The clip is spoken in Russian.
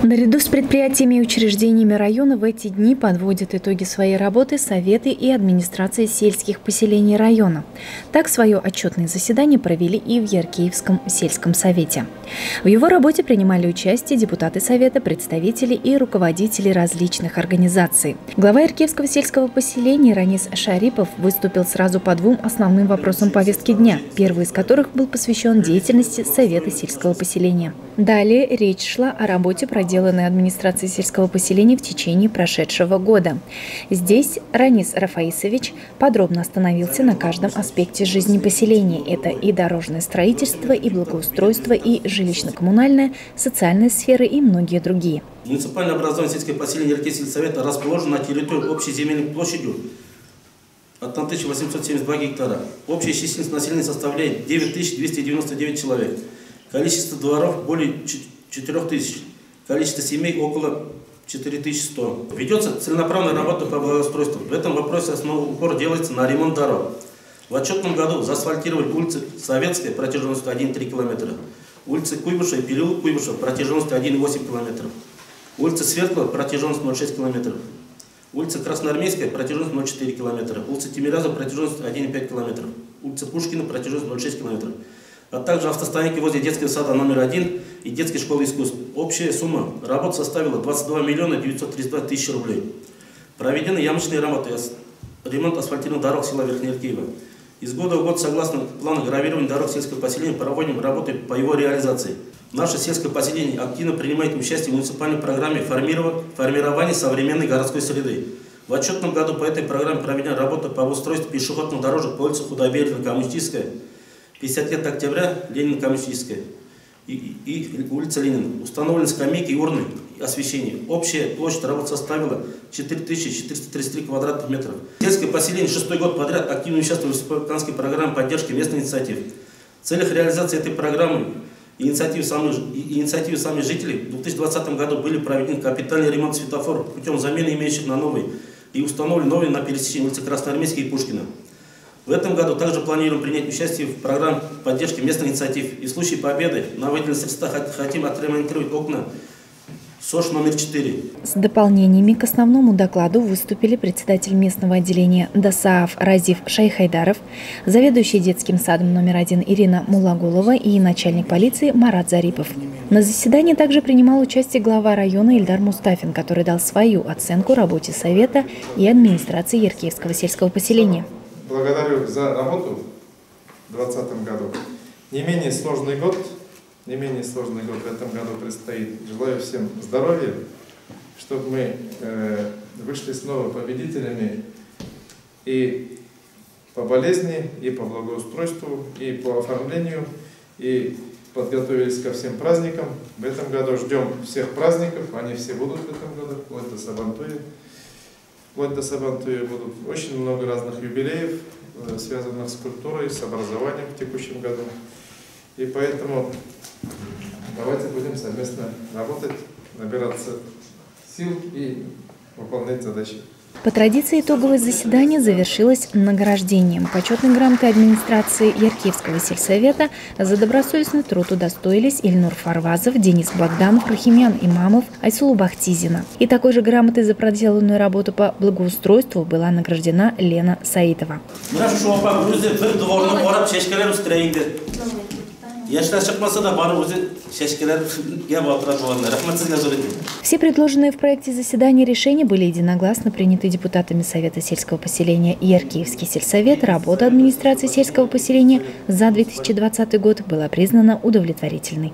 Наряду с предприятиями и учреждениями района в эти дни подводят итоги своей работы советы и администрации сельских поселений района. Так, свое отчетное заседание провели и в Яркеевском сельском совете. В его работе принимали участие депутаты совета, представители и руководители различных организаций. Глава Яркеевского сельского поселения Ранис Шарипов выступил сразу по двум основным вопросам повестки дня, первый из которых был посвящен деятельности совета сельского поселения. Далее речь шла о работе, проделанной администрацией сельского поселения в течение прошедшего года. Здесь Ранис Рафаисович подробно остановился на каждом аспекте жизни поселения. Это и дорожное строительство, и благоустройство, и жилищно-коммунальная, социальная сфера и многие другие. Муниципальное образование сельского поселения Яркеевского сельсовета расположено на территории общей земельной площадью от 1872 гектара. Общая численность населения составляет 9299 человек. Количество дворов более 4000. Количество семей около 4100. Ведется целенаправленная работа по благоустройству. В этом вопросе основной упор делается на ремонт дорог. В отчетном году заасфальтировали улицы Советская протяженностью 1,3 км, улицы Куйбышева и переулок Куйбышева протяженностью 1,8 км, улица Светлого протяженностью 0,6 км, улица Красноармейская протяженностью 0,4 км, улица Тимирязева протяженностью 1,5 км, улица Пушкина протяженностью 0,6 км. А также автостоянки возле детского сада номер 1 и детской школы искусств. Общая сумма работ составила 22 миллиона 932 тысячи рублей. Проведены ямочные работы, ремонт асфальтированных дорог села Верхнеяркеево. Из года в год, согласно плану гравирования дорог сельского поселения, проводим работы по его реализации. Наше сельское поселение активно принимает участие в муниципальной программе формирования современной городской среды. В отчетном году по этой программе проведена работа по устройству пешеходных дорожек по улице Худобережно-Камустийская, 50 лет октября, Ленина-Камустийская и улица Ленина. Установлены скамейки и урны освещения. Общая площадь работ составила 4433 квадратных метров. Сельское поселение 6-й год подряд активно участвует в республиканской программе поддержки местных инициатив. В целях реализации этой программы и инициативы самих жителей в 2020 году были проведены капитальный ремонт светофоров путем замены имеющих на новые и установлены новые на пересечении улицы Красноармейской и Пушкина. В этом году также планируем принять участие в программе поддержки местных инициатив. И в случае победы на выделенных средствах хотим отремонтировать окна СОЖ номер 4. С дополнениями к основному докладу выступили председатель местного отделения ДОСААФ Разиф Шайхайдаров, заведующий детским садом номер 1 Ирина Мулагулова и начальник полиции Марат Зарипов. На заседании также принимал участие глава района Ильдар Мустафин, который дал свою оценку работе совета и администрации Яркеевского сельского поселения. Благодарю за работу в 2020 году. Не менее сложный год в этом году предстоит. Желаю всем здоровья, чтобы мы вышли снова победителями и по болезни, и по благоустройству, и по оформлению, и подготовились ко всем праздникам. В этом году ждем всех праздников, они все будут в этом году, вплоть до Сабантуя. Будут очень много разных юбилеев, связанных с культурой, с образованием в текущем году. И поэтому давайте будем совместно работать, набираться сил и выполнять задачи. По традиции итоговое заседание завершилось награждением. Почетной грамотой администрации Яркеевского сельсовета за добросовестный труд удостоились Ильнур Фарвазов, Денис Богданов, Рахимян Имамов, Айсулу Бахтизина. И такой же грамотой за проделанную работу по благоустройству была награждена Лена Саидова. Все предложенные в проекте заседания решения были единогласно приняты депутатами Совета сельского поселения Яркеевский сельсовет. Работа администрации сельского поселения за 2020 год была признана удовлетворительной.